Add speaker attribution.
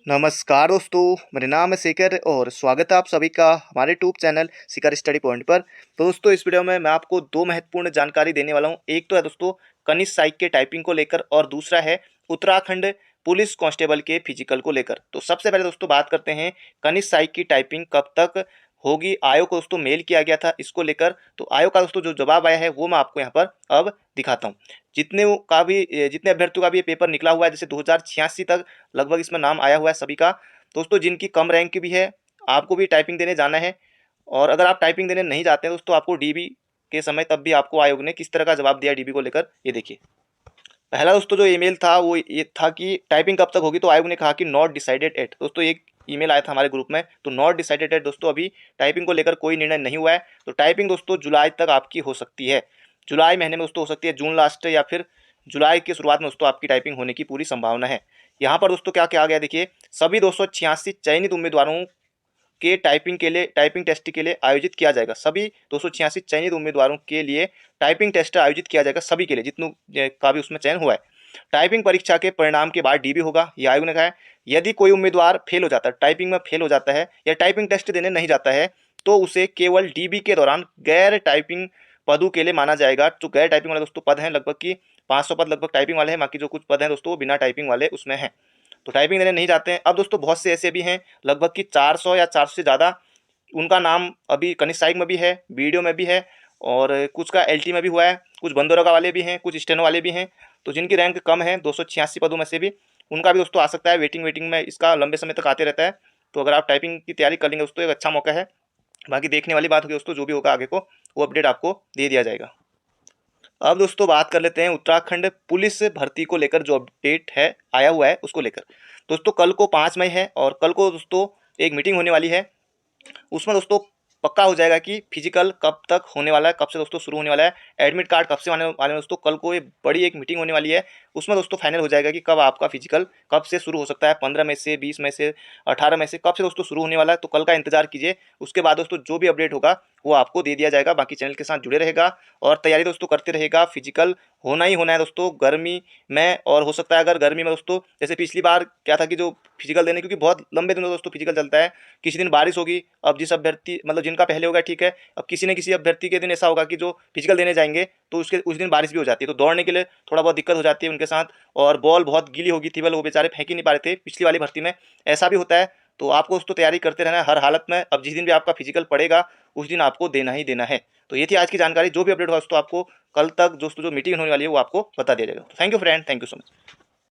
Speaker 1: नमस्कार दोस्तों, मेरा नाम है शेखर और स्वागत है आप सभी का हमारे यूट्यूब चैनल शिखर स्टडी पॉइंट पर। तो दोस्तों इस वीडियो में मैं आपको दो महत्वपूर्ण जानकारी देने वाला हूं। एक तो है दोस्तों कनिष्ठ साइक के टाइपिंग को लेकर और दूसरा है उत्तराखंड पुलिस कांस्टेबल के फिजिकल को लेकर। तो सबसे पहले दोस्तों बात करते हैं कनिष्ठ साइक की टाइपिंग कब तक होगी। आयोग को दोस्तों मेल किया गया था इसको लेकर, तो आयोग का दोस्तों जो जवाब आया है वो मैं आपको यहाँ पर अब दिखाता हूँ। जितने अभ्यर्थियों का भी ये पेपर निकला हुआ है, जैसे 2086 तक लगभग इसमें नाम आया हुआ है सभी का। दोस्तों जिनकी कम रैंक की भी है, आपको भी टाइपिंग देने जाना है। और अगर आप टाइपिंग देने नहीं जाते हैं दोस्तों, आपको डीबी के समय तब भी आपको आयोग ने किस तरह का जवाब दिया डीबी को लेकर, ये देखिए। पहला दोस्तों जो ईमेल था वो ये था कि टाइपिंग कब तक होगी, तो आयोग ने कहा कि नॉट डिसाइडेड एट। दोस्तों एक ईमेल आया था हमारे ग्रुप में, तो नॉट डिसाइडेड एट दोस्तों अभी टाइपिंग को लेकर कोई निर्णय नहीं हुआ है। तो टाइपिंग दोस्तों जुलाई तक आपकी हो सकती है, जुलाई महीने में दोस्तों हो सकती है, जून लास्ट या फिर जुलाई की शुरुआत में दोस्तों आपकी टाइपिंग होने की पूरी संभावना है। यहाँ पर दोस्तों क्या क्या आ गया देखिए, सभी 286 चयनित उम्मीदवारों के टाइपिंग टेस्ट के लिए आयोजित किया जाएगा। सभी 286 चयनित उम्मीदवारों के लिए टाइपिंग टेस्ट आयोजित किया जाएगा, सभी के लिए जितनों का भी उसमें चयन हुआ है। टाइपिंग परीक्षा के परिणाम के बाद डीबी होगा, यह आयोग ने कहा है। यदि कोई उम्मीदवार फेल हो जाता है, टाइपिंग में फेल हो जाता है या टाइपिंग टेस्ट देने नहीं जाता है, तो उसे केवल डीबी के दौरान गैर टाइपिंग पदों के लिए माना जाएगा। जो गैर टाइपिंग वाले दोस्तों पद हैं, लगभग की 500 पद लगभग टाइपिंग वाले हैं, बाकी जो कुछ पद हैं दोस्तों वो बिना टाइपिंग वाले उसमें हैं। तो टाइपिंग देने नहीं जाते हैं। अब दोस्तों बहुत से ऐसे भी हैं, लगभग की 400 या 400 से ज़्यादा, उनका नाम अभी कनिष्ठ साइक में भी है, बीडीओ में भी है और कुछ का एलटी में भी हुआ है, कुछ बंदरों वाले भी हैं, कुछ स्टेनो वाले भी हैं। तो जिनकी रैंक कम है 286 पदों में से भी, उनका भी दोस्तों आ सकता है। वेटिंग में इसका लंबे समय तक आते रहता है। तो अगर आप टाइपिंग की तैयारी कर लेंगे दोस्तों, एक अच्छा मौका है। बाकी देखने वाली बात होगी दोस्तों, जो भी होगा आगे को वो अपडेट आपको दे दिया जाएगा। अब दोस्तों बात कर लेते हैं उत्तराखंड पुलिस भर्ती को लेकर, जो अपडेट है आया हुआ है उसको लेकर। दोस्तों कल को 5 मई है और कल को दोस्तों एक मीटिंग होने वाली है। उसमें दोस्तों पक्का हो जाएगा कि फिजिकल कब तक होने वाला है, कब से दोस्तों शुरू होने वाला है, एडमिट कार्ड कब से आने वाले हैं दोस्तों। कल को ये बड़ी एक मीटिंग होने वाली है, उसमें दोस्तों फाइनल हो जाएगा कि कब आपका फिजिकल कब से शुरू हो सकता है, 15 मई से, 20 मई से, 18 मई से, कब से दोस्तों शुरू होने वाला है। तो कल का इंतजार कीजिए, उसके बाद दोस्तों जो भी अपडेट होगा वो आपको दे दिया जाएगा। बाकी चैनल के साथ जुड़े रहेगा और तैयारी दोस्तों करते रहेगा। फिजिकल होना ही होना है दोस्तों गर्मी में, और हो सकता है अगर गर्मी में दोस्तों जैसे पिछली बार क्या था कि जो फिजिकल देने, क्योंकि बहुत लंबे दिनों दोस्तों फिजिकल चलता है, किसी दिन बारिश होगी, अब जिस अभ्यर्थी मतलब जिनका पहले होगा ठीक है, अब किसी न किसी अभ्यर्थी के दिन ऐसा होगा कि जो फिजिकल देने जाएंगे तो उसके उस दिन बारिश भी हो जाती है, तो दौड़ने के लिए थोड़ा बहुत दिक्कत हो जाती है उनके साथ। और बॉल बहुत गीली होगी थी, वो बेचारे फेंक ही नहीं पा रहे थे पिछली वाली भर्ती में, ऐसा भी होता है। तो आपको दोस्तों तैयारी करते रहना है हर हालत में। अब जिस दिन भी आपका फिजिकल पड़ेगा उस दिन आपको देना ही देना है। तो ये थी आज की जानकारी। जो भी अपडेट होगा दोस्तों आपको कल तक दोस्तों जो मीटिंग होने वाली है वो आपको बता दिया जाएगा। तो thank you friend, thank you so much.